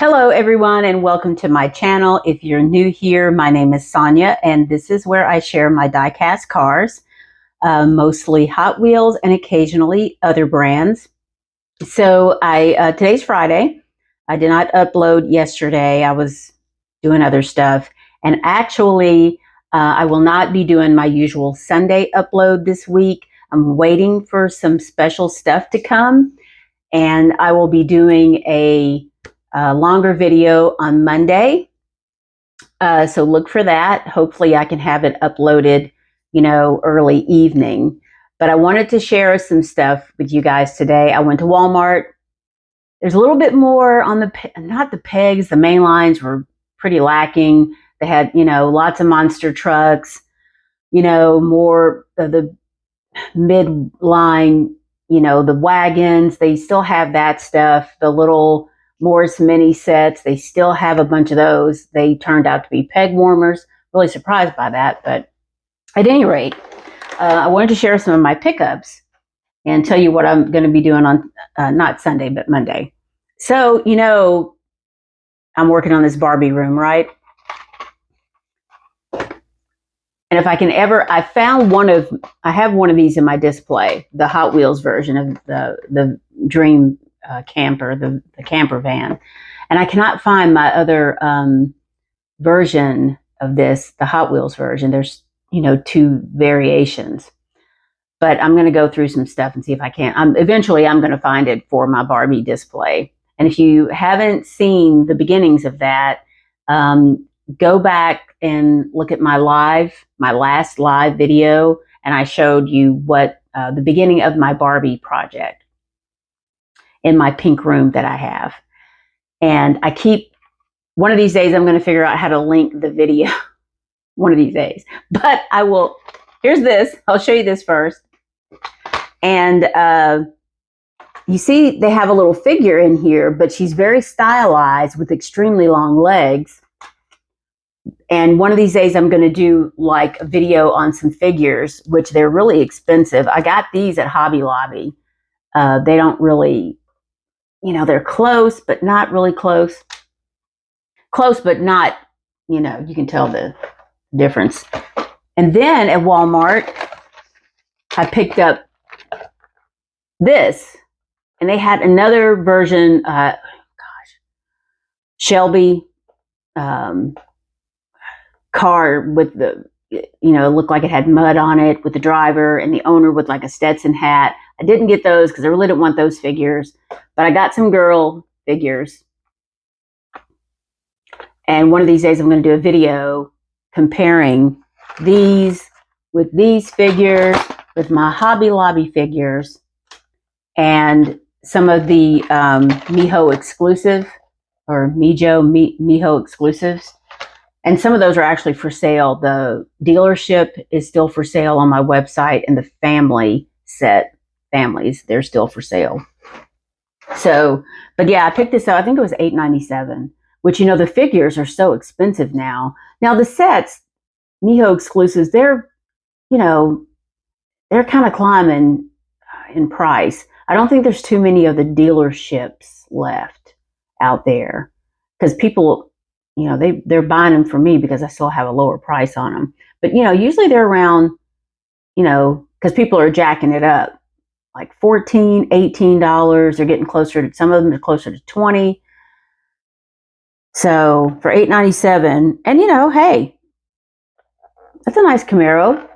Hello everyone and welcome to my channel. If you're new here, my name is Sonia and this is where I share my die-cast cars, mostly Hot Wheels and occasionally other brands. So today's Friday. I did not upload yesterday. I was doing other stuff, and actually I will not be doing my usual Sunday upload this week. I'm waiting for some special stuff to come, and I will be doing a longer video on Monday. So look for that. Hopefully I can have it uploaded, early evening. But I wanted to share some stuff with you guys today. I went to Walmart. There's a little bit more on not the pegs, the main lines were pretty lacking. They had, lots of monster trucks, more of the mid-line, the wagons. They still have that stuff, the little Morris mini sets. They still have a bunch of those. They turned out to be peg warmers. Really surprised by that. But at any rate, I wanted to share some of my pickups and tell you what I'm going to be doing on not Sunday, but Monday. So, I'm working on this Barbie room, right? And if I can ever, I have one of these in my display, the Hot Wheels version of the Dream camper, the camper van. And I cannot find my other version of this, the Hot Wheels version. There's, two variations. But I'm going to go through some stuff and see if I can. Eventually, I'm going to find it for my Barbie display. And if you haven't seen the beginnings of that, go back and look at my last live video, and I showed you what the beginning of my Barbie project in my pink room that I have. And one of these days I'm going to figure out how to link the video, one of these days. But here's this, I'll show you this first. And you see they have a little figure in here, but she's very stylized with extremely long legs. And one of these days I'm going to do like a video on some figures, which they're really expensive. I got these at Hobby Lobby. They don't really, they're close, but not really close. Close, but not, you can tell the difference. And then at Walmart, I picked up this, and they had another version, Shelby, car with it looked like it had mud on it, with the driver and the owner with like a Stetson hat. I didn't get those because I really didn't want those figures, but I got some girl figures. And one of these days I'm going to do a video comparing these with these figures, with my Hobby Lobby figures, and some of the Miho exclusive, or Miho exclusives. And some of those are actually for sale. The dealership is still for sale on my website, and the family set families, they're still for sale. So, but yeah, I picked this up. I think it was $8.97, which, the figures are so expensive now. Now the sets, Miho exclusives, they're kind of climbing in price. I don't think there's too many of the dealerships left out there, because people, they're buying them for me because I still have a lower price on them. But, usually they're around, because people are jacking it up, like $14, $18. They're getting closer to, some of them are closer to $20. So for $8.97, and hey, that's a nice Camaro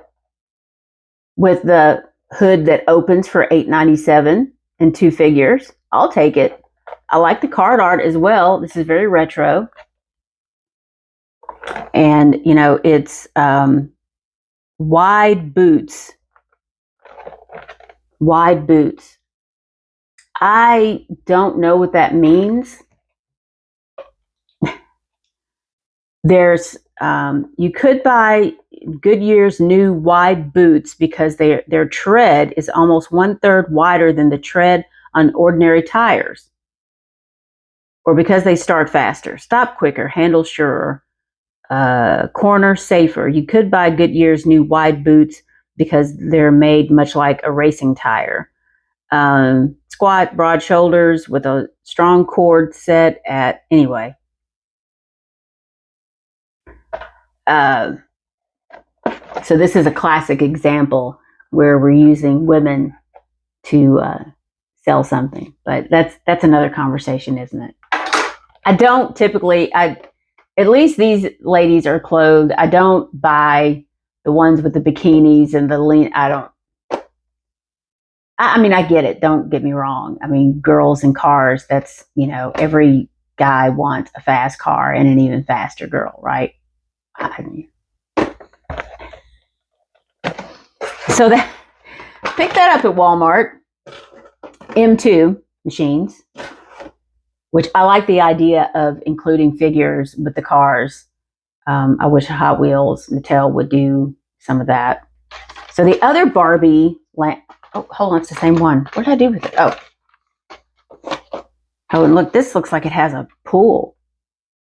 with the hood that opens for $8.97 and two figures. I'll take it. I like the card art as well. This is very retro. And, it's wide boots. Wide boots. I don't know what that means. There's, you could buy Goodyear's new wide boots because their tread is almost 1/3 wider than the tread on ordinary tires. Or because they start faster, stop quicker, handle surer, corner safer. You could buy Goodyear's new wide boots because they're made much like a racing tire. Squat, broad shoulders with a strong cord set at, anyway. So this is a classic example where we're using women to sell something, but that's another conversation, isn't it? I don't typically, at least these ladies are clothed. I don't buy the ones with the bikinis and the lean. I mean, I get it. Don't get me wrong. I mean, girls in cars, that's, every guy wants a fast car and an even faster girl, right? So that, pick that up at Walmart. M2 machines, which I like the idea of including figures with the cars. I wish Hot Wheels, Mattel would do some of that. So the other Barbie, oh, hold on, it's the same one. What did I do with it? Oh, and look, this looks like it has a pool.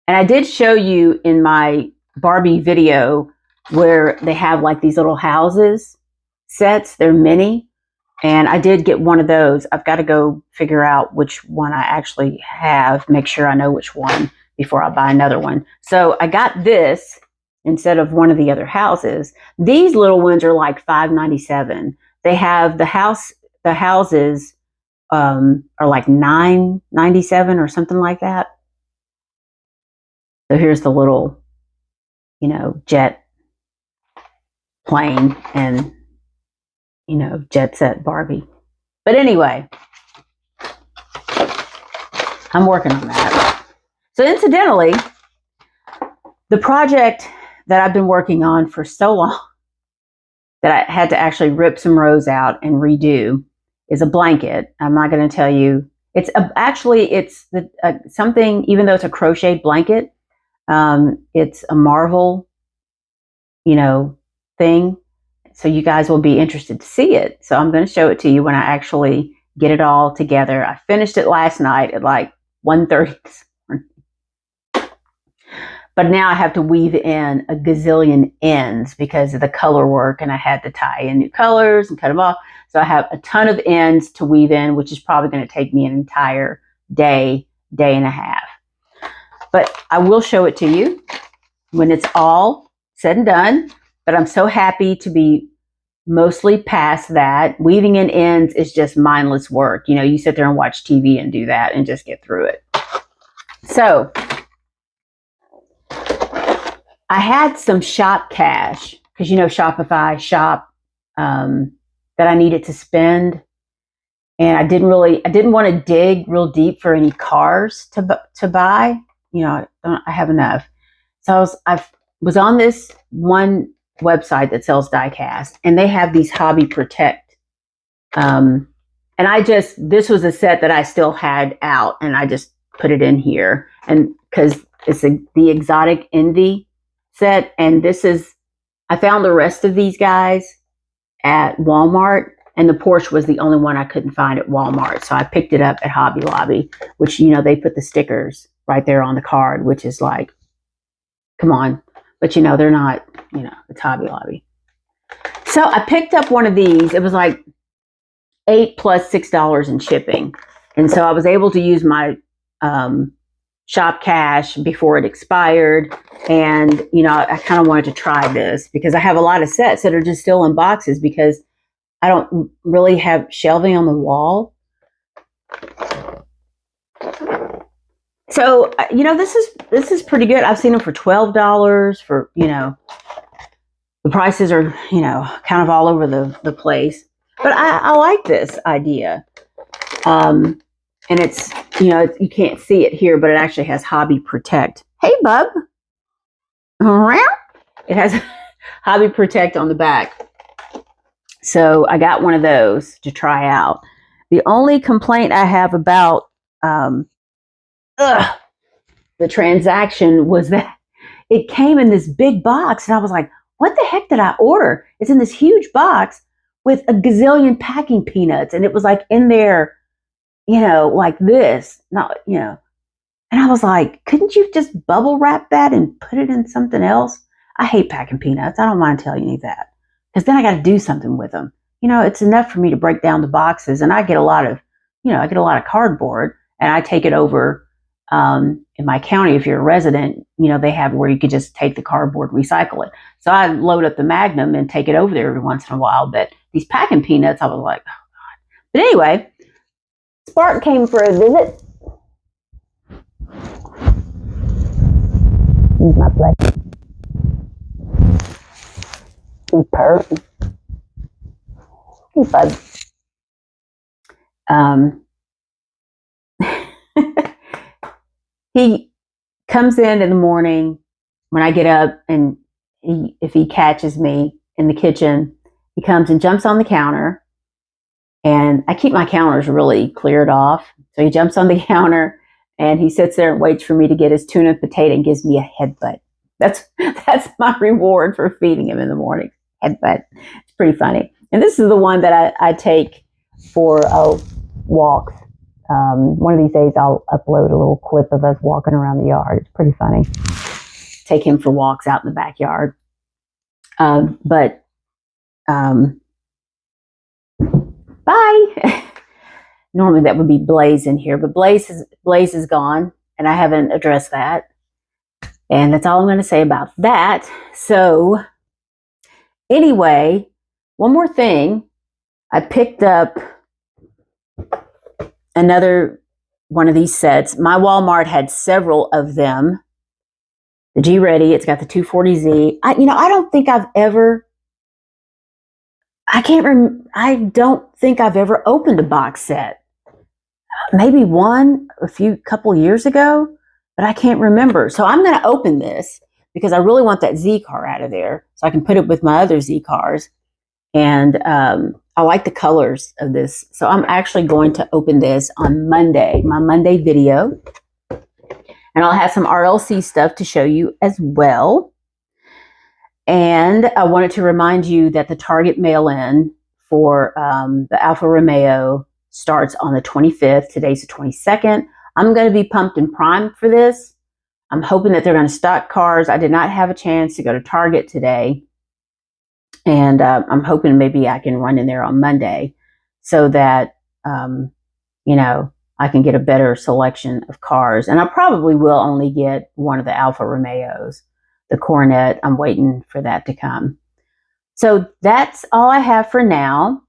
And I did show you in my Barbie video where they have like these little houses sets. They're mini. And I did get one of those. I've got to go figure out which one I actually have, make sure I know which one before I buy another one. So I got this instead of one of the other houses. These little ones are like $5.97. They have the houses are like $9.97 or something like that. So here's the little, jet plane and jet set Barbie. But anyway, I'm working on that. So incidentally, the project that I've been working on for so long that I had to actually rip some rows out and redo is a blanket. I'm not going to tell you. It's something, even though it's a crocheted blanket, it's a Marvel, thing. So you guys will be interested to see it. So I'm going to show it to you when I actually get it all together. I finished it last night at like 1:30 this morning. But now I have to weave in a gazillion ends because of the color work, and I had to tie in new colors and cut them off. So I have a ton of ends to weave in, which is probably going to take me an entire day and a half. But I will show it to you when it's all said and done. But I'm so happy to be mostly past that. Weaving in ends is just mindless work. You sit there and watch TV and do that and just get through it. So I had some shop cash because, Shopify shop that I needed to spend. And I didn't want to dig real deep for any cars to buy. I have enough. So I was on this one website that sells die cast, and they have these Hobby Protect. And this was a set that I still had out, and I just put it in here. And because it's the Exotic Envy set, and I found the rest of these guys at Walmart, and the Porsche was the only one I couldn't find at Walmart. So I picked it up at Hobby Lobby, which, they put the stickers right there on the card, which is like, come on. But, they're not, it's Hobby Lobby. So I picked up one of these. It was like $8 plus $6 in shipping. And so I was able to use my shop cash before it expired. And, I kind of wanted to try this because I have a lot of sets that are just still in boxes because I don't really have shelving on the wall. So, this is pretty good. I've seen them for $12 for, the prices are, kind of all over the place. But I like this idea. And it's, you can't see it here, but it actually has Hobby Protect. Hey, bub. It has Hobby Protect on the back. So I got one of those to try out. The only complaint I have about the transaction was that it came in this big box, and I was like, what the heck did I order? It's in this huge box with a gazillion packing peanuts, and it was like in there, like this, not, and I was like, couldn't you just bubble wrap that and put it in something else? I hate packing peanuts. I don't mind telling you that, because then I got to do something with them. it's enough for me to break down the boxes, and I get a lot of cardboard, and I take it over in my county. If you're a resident, they have where you could just take the cardboard, recycle it. So I load up the Magnum and take it over there every once in a while. But these packing peanuts, I was like, oh God. But anyway, Spark came for a visit. He's my plate. He's perfect. He's fun. He comes in the morning when I get up, and if he catches me in the kitchen, he comes and jumps on the counter. And I keep my counters really cleared off. So he jumps on the counter and he sits there and waits for me to get his tuna and potato and gives me a headbutt. That's my reward for feeding him in the morning. Headbutt. It's pretty funny. And this is the one that I take for walks. One of these days I'll upload a little clip of us walking around the yard. It's pretty funny. Take him for walks out in the backyard. Bye. Normally that would be Blaze in here, but Blaze is gone, and I haven't addressed that. And that's all I'm going to say about that. So anyway, one more thing. I picked up another one of these sets. My Walmart had several of them. The G Ready, it's got the 240Z. I don't think I've ever opened a box set. Maybe one couple years ago, but I can't remember. So I'm going to open this because I really want that Z car out of there so I can put it with my other Z cars. And I like the colors of this. So I'm actually going to open this on Monday, my Monday video. And I'll have some RLC stuff to show you as well. And I wanted to remind you that the Target mail-in for the Alfa Romeo starts on the 25th. Today's the 22nd. I'm going to be pumped and primed for this. I'm hoping that they're going to stock cars. I did not have a chance to go to Target today. And I'm hoping maybe I can run in there on Monday so that, I can get a better selection of cars. And I probably will only get one of the Alfa Romeos. The Coronet, I'm waiting for that to come. So that's all I have for now.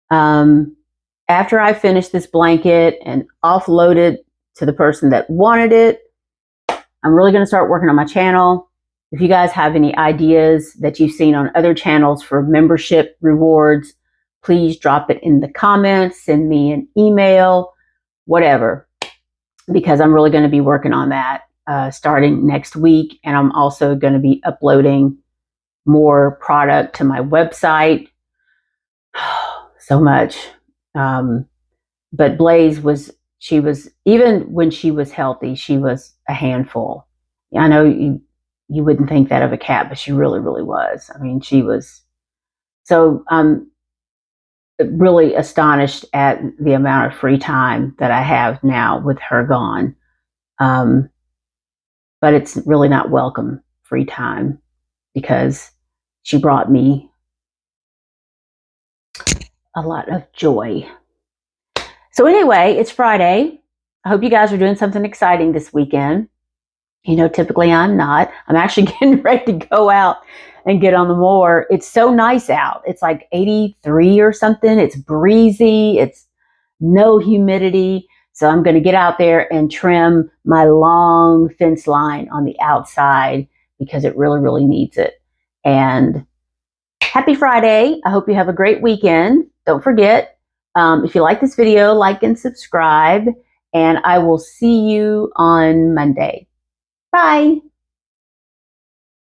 After I finish this blanket and offload it to the person that wanted it, I'm really going to start working on my channel. If you guys have any ideas that you've seen on other channels for membership rewards, please drop it in the comments, send me an email, whatever, because I'm really going to be working on that starting next week. And I'm also going to be uploading more product to my website. So much. But Blaze even when she was healthy, she was a handful. I know you wouldn't think that of a cat, but she really, really was. I mean, she was. So I'm really astonished at the amount of free time that I have now with her gone. But it's really not welcome free time because she brought me a lot of joy. So anyway, it's Friday. I hope you guys are doing something exciting this weekend. Typically I'm not. I'm actually getting ready to go out and get on the mower. It's so nice out. It's like 83 or something. It's breezy. It's no humidity. So I'm going to get out there and trim my long fence line on the outside because it really, really needs it. And happy Friday. I hope you have a great weekend. Don't forget, if you like this video, like and subscribe. And I will see you on Monday. Bye.